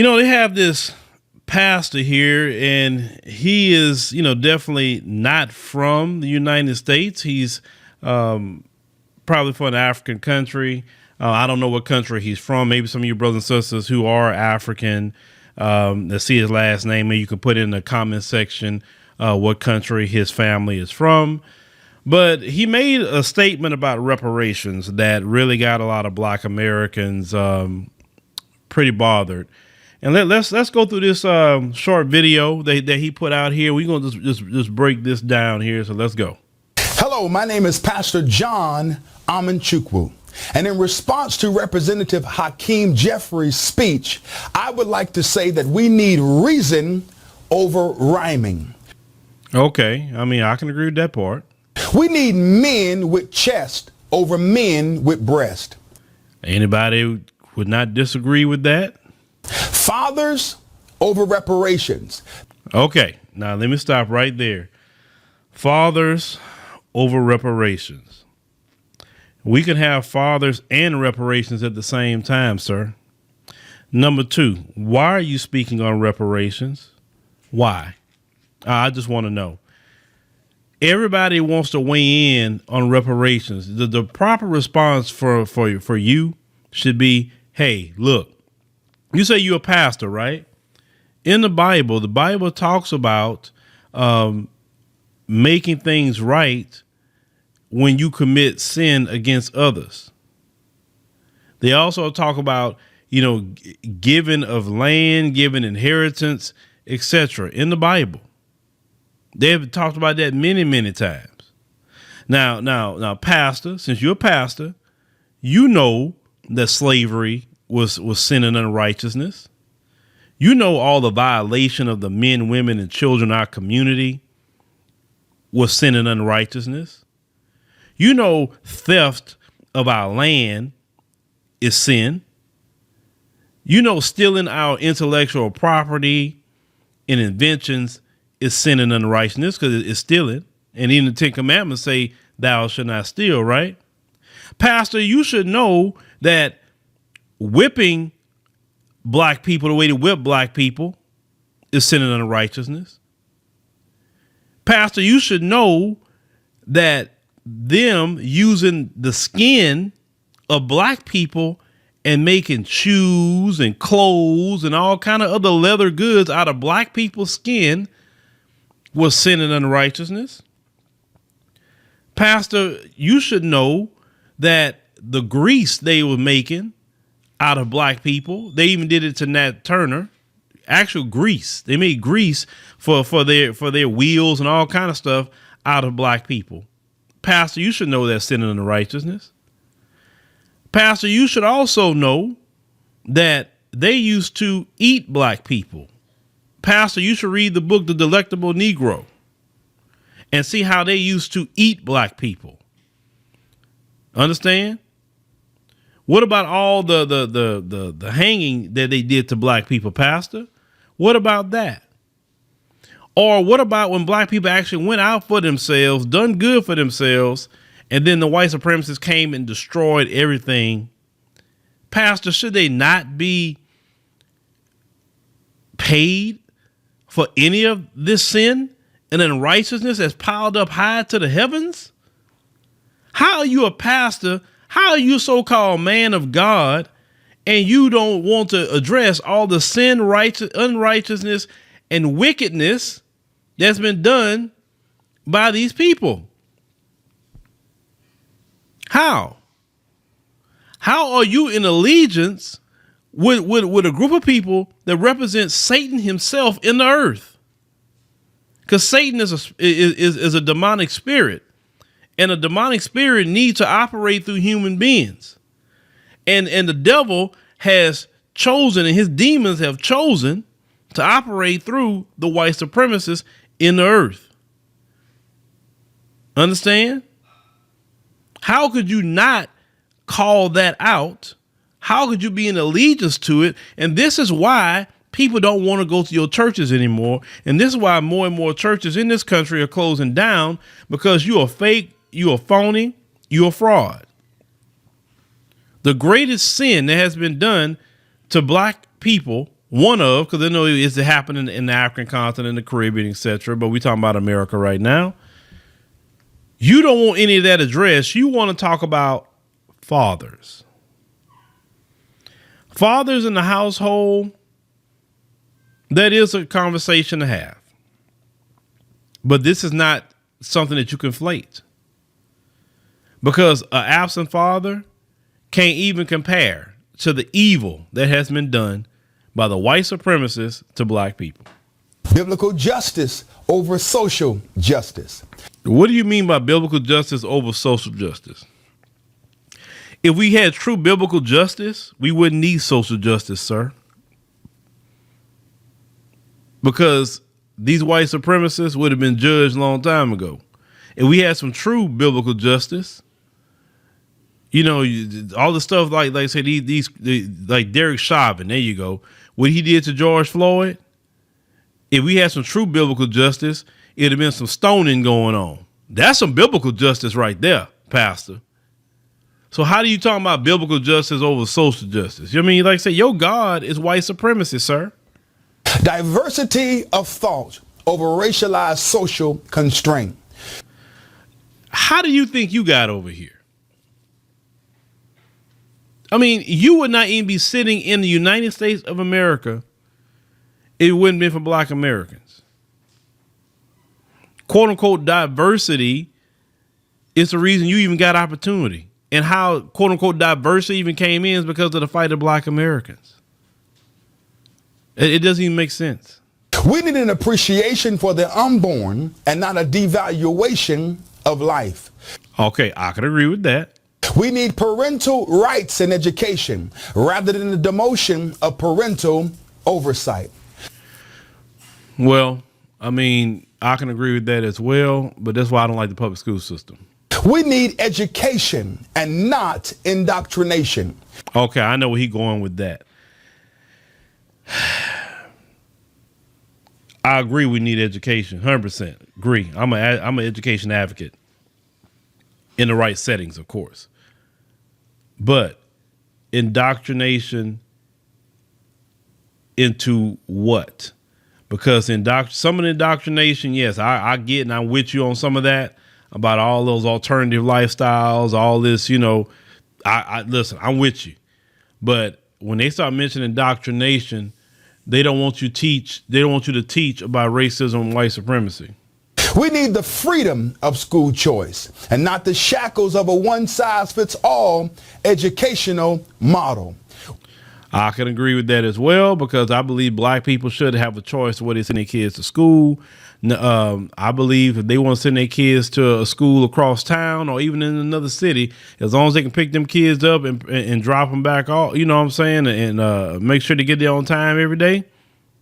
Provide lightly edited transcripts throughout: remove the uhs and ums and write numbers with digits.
They have this pastor here, and he is, definitely not from the United States. He's probably from an African country. I don't know what country he's from. Maybe some of you brothers and sisters who are African, that see his last name, and you can put in the comment section what country his family is from. But he made a statement about reparations that really got a lot of Black Americans pretty bothered. And let's go through this short video that he put out here. We're going to just break this down here. So let's go. Hello, my name is Pastor John Amanchukwu. And in response to Representative Hakeem Jeffries' speech, I would like to say that we need reason over rhyming. Okay. I can agree with that part. We need men with chest over men with breast. Anybody would not disagree with that? Fathers over reparations. Okay. Now let me stop right there. Fathers over reparations. We can have fathers and reparations at the same time, sir. Number two, why are you speaking on reparations? Why? I just want to know. Everybody wants to weigh in on reparations. The proper response for you should be, hey, look, you say you're a pastor, right? In the Bible talks about making things right when you commit sin against others. They also talk about, giving of land, giving inheritance, etc. in the Bible. They've talked about that many, many times. Now, pastor, since you're a pastor, you know that slavery was sin and unrighteousness. You know all the violation of the men, women, and children in our community was sin and unrighteousness. You know theft of our land is sin. You know stealing our intellectual property and inventions is sin and unrighteousness because it's stealing. And even the Ten Commandments say thou shalt not steal, right? Pastor, you should know that whipping Black people the way to whip Black people is sin and unrighteousness. Pastor, you should know that them using the skin of Black people and making shoes and clothes and all kind of other leather goods out of Black people's skin was sin and unrighteousness. Pastor, you should know that the grease they were making out of Black people, they even did it to Nat Turner, actual grease. They made grease for their wheels and all kind of stuff out of Black people. Pastor, you should know that sin and unrighteousness. Pastor, you should also know that they used to eat Black people. Pastor, you should read the book, The Delectable Negro, and see how they used to eat Black people. Understand? What about all the hanging that they did to Black people, Pastor? What about that? Or what about when Black people actually went out for themselves, done good for themselves, and then the white supremacists came and destroyed everything? Pastor, should they not be paid for any of this sin and unrighteousness that's piled up high to the heavens? How are you a pastor? How are you a so-called man of God, and you don't want to address all the sin, unrighteousness, and wickedness that's been done by these people? How? How are you in allegiance with a group of people that represent Satan himself in the earth? Because Satan is a demonic spirit, and a demonic spirit needs to operate through human beings. And the devil has chosen, and his demons have chosen to operate through the white supremacists in the earth. Understand? How could you not call that out? How could you be in allegiance to it? And this is why people don't want to go to your churches anymore. And this is why more and more churches in this country are closing down, because you are fake, you are phony, you are fraud. The greatest sin that has been done to Black people One of, because I know it's happening in the African continent, the Caribbean, etc. But we're talking about America right now. You don't want any of that addressed. You want to talk about fathers. Fathers in the household, that is a conversation to have. But this is not something that you conflate. Because an absent father can't even compare to the evil that has been done by the white supremacists to black people. Biblical justice over social justice. What do you mean by biblical justice over social justice? If we had true biblical justice, we wouldn't need social justice, sir. Because these white supremacists would have been judged a long time ago. If we had some true biblical justice, you know, all the stuff like I said, like Derek Chauvin, there you go. What he did to George Floyd, if we had some true biblical justice, it'd have been some stoning going on. That's some biblical justice right there, Pastor. So how do you talk about biblical justice over social justice? You know what I mean? Like I say, your God is white supremacy, sir. Diversity of thought over racialized social constraint. How do you think you got over here? I mean, you would not even be sitting in the United States of America if it wouldn't been for black Americans. Quote unquote diversity is the reason you even got opportunity. And how quote unquote diversity even came in is because of the fight of black Americans. It doesn't even make sense. We need an appreciation for the unborn and not a devaluation of life. Okay, I could agree with that. We need parental rights in education rather than the demotion of parental oversight. Well, I mean, I can agree with that as well, but that's why I don't like the public school system. We need education and not indoctrination. Okay, I know where he's going with that. I agree we need education, 100%. Agree. I'm an education advocate in the right settings, of course. But indoctrination into what? Because some of the indoctrination, yes, I get, and I'm with you on some of that about all those alternative lifestyles, all this, you know. I listen, I'm with you. But when they start mentioning indoctrination, they don't want you to teach about racism and white supremacy. We need the freedom of school choice and not the shackles of a one-size-fits-all educational model. I can agree with that as well, because I believe black people should have a choice of where they send their kids to school. I believe if they want to send their kids to a school across town or even in another city, as long as they can pick them kids up and drop them back off, you know what I'm saying, and make sure they get there on time every day,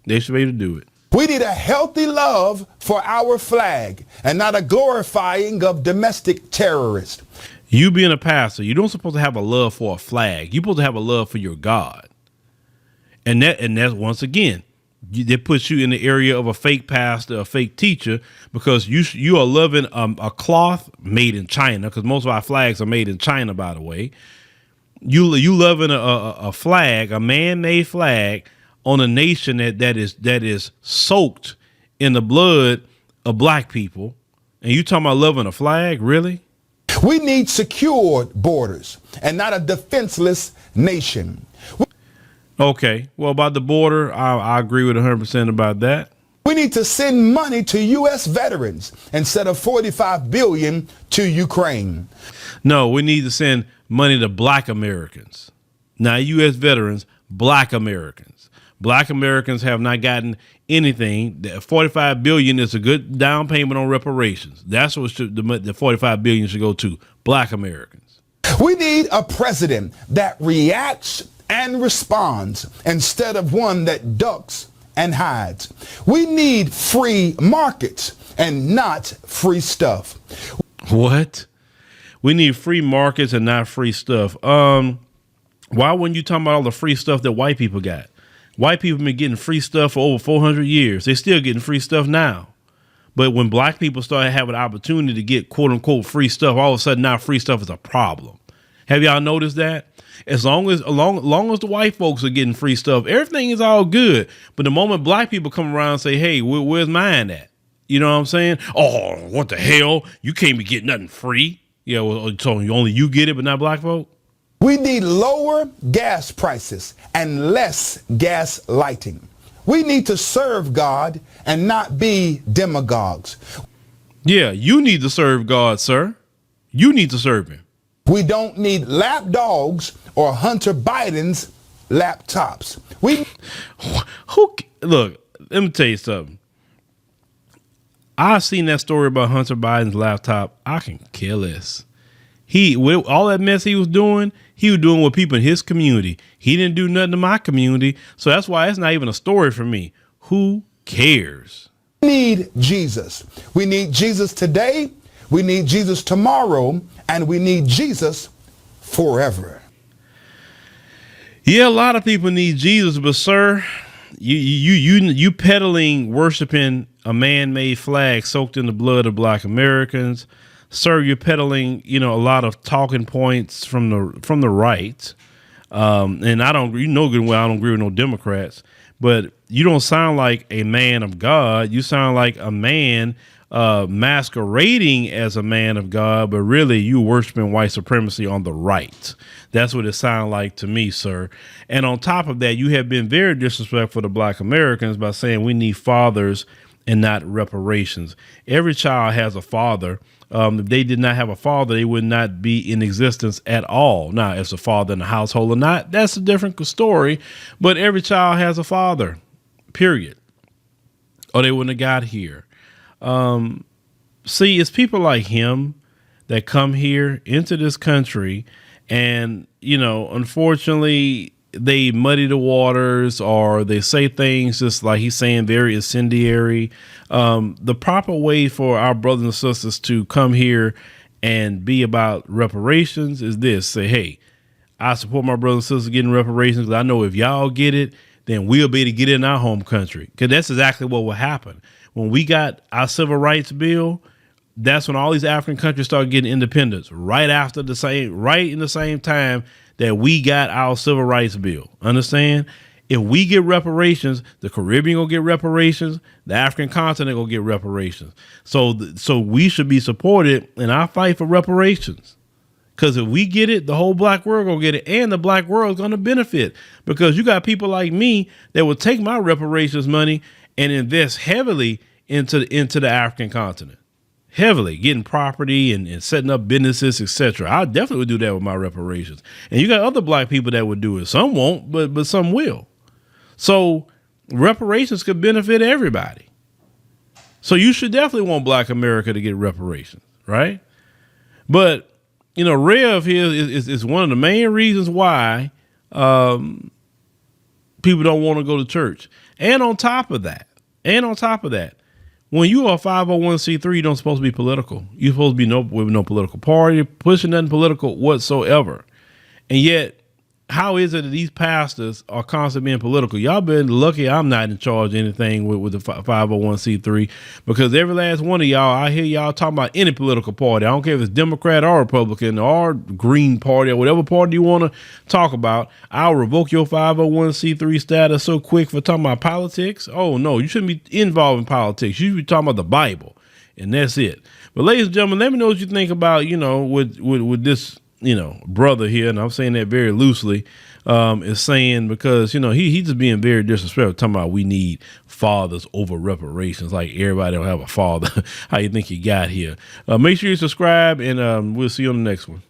they should be able to do it. We need a healthy love for our flag and not a glorifying of domestic terrorists. You being a pastor, you don't supposed to have a love for a flag. You're supposed to have a love for your God. And that's once again, they put you in the area of a fake pastor, a fake teacher, because you are loving a cloth made in China, because most of our flags are made in China, by the way. You loving a flag, a man-made flag, on a nation that is soaked in the blood of black people, and you talking about loving a flag? Really? We need secured borders and not a defenseless nation. Okay, well, about the border, I agree with 100% about that. We need to send money to U.S. veterans instead of $45 billion to Ukraine. No, we need to send money to black Americans, not U.S. veterans, black Americans. Black Americans have not gotten anything. The $45 billion is a good down payment on reparations. That's what the $45 billion should go to, black Americans. We need a president that reacts and responds instead of one that ducks and hides. We need free markets and not free stuff. What? We need free markets and not free stuff. Why weren't you talking about all the free stuff that white people got? White people have been getting free stuff for over 400 years. They're still getting free stuff now. But when black people started having the opportunity to get quote unquote free stuff, all of a sudden now free stuff is a problem. Have y'all noticed that? As long as the white folks are getting free stuff, everything is all good. But the moment black people come around and say, hey, where's mine at? You know what I'm saying? Oh, what the hell? You can't be getting nothing free. Yeah, well, so only you get it, but not black folk? We need lower gas prices and less gas lighting. We need to serve God and not be demagogues. Yeah, you need to serve God, sir. You need to serve him. We don't need lap dogs or Hunter Biden's laptops. Look, let me tell you something. I've seen that story about Hunter Biden's laptop. I can kill this. With all that mess he was doing with people in his community. He didn't do nothing to my community. So that's why it's not even a story for me. Who cares? We need Jesus. We need Jesus today. We need Jesus tomorrow. And we need Jesus forever. Yeah, a lot of people need Jesus, but sir, you peddling, worshiping a man-made flag soaked in the blood of black Americans. Sir, you're peddling, a lot of talking points from the right. And I don't, good well, I don't agree with no Democrats, but you don't sound like a man of God. You sound like a man masquerading as a man of God, but really you worshiping white supremacy on the right. That's what it sounds like to me, sir. And on top of that, you have been very disrespectful to black Americans by saying we need fathers and not reparations. Every child has a father. If they did not have a father, they would not be in existence at all. Now, if it's a father in the household or not, that's a different story. But every child has a father, period. Or they wouldn't have got here. See, it's people like him that come here into this country and, unfortunately, they muddy the waters or they say things just like he's saying, very incendiary. The proper way for our brothers and sisters to come here and be about reparations is this. Say, hey, I support my brothers and sisters getting reparations because I know if y'all get it, then we'll be able to get it in our home country. Because that's exactly what will happen. When we got our civil rights bill, that's when all these African countries started getting independence right in the same time that we got our civil rights bill. Understand? If we get reparations, the Caribbean will get reparations, the African continent will get reparations. So we should be supported in our fight for reparations. Because if we get it, the whole black world gonna get it, and the black world is gonna benefit. Because you got people like me that will take my reparations money and invest heavily into the African continent. Heavily getting property and setting up businesses, etc. I definitely would do that with my reparations. And you got other black people that would do it. Some won't, but some will. So reparations could benefit everybody. So you should definitely want black America to get reparations, right? But, Rev here is one of the main reasons why people don't want to go to church. And on top of that, when you are a 501c3, you don't supposed to be political. You're supposed to be with no political party, pushing nothing political whatsoever. And yet, how is it that these pastors are constantly being political? Y'all been lucky I'm not in charge of anything with the 501c3, because every last one of y'all, I hear y'all talking about any political party. I don't care if it's Democrat or Republican or Green Party or whatever party you want to talk about. I'll revoke your 501c3 status so quick for talking about politics. Oh, no, you shouldn't be involved in politics. You should be talking about the Bible, and that's it. But ladies and gentlemen, let me know what you think about, with this, brother here, and I'm saying that very loosely, is saying because, he just being very disrespectful, talking about we need fathers over reparations, like everybody don't have a father. How you think you got here? Make sure you subscribe, and we'll see you on the next one.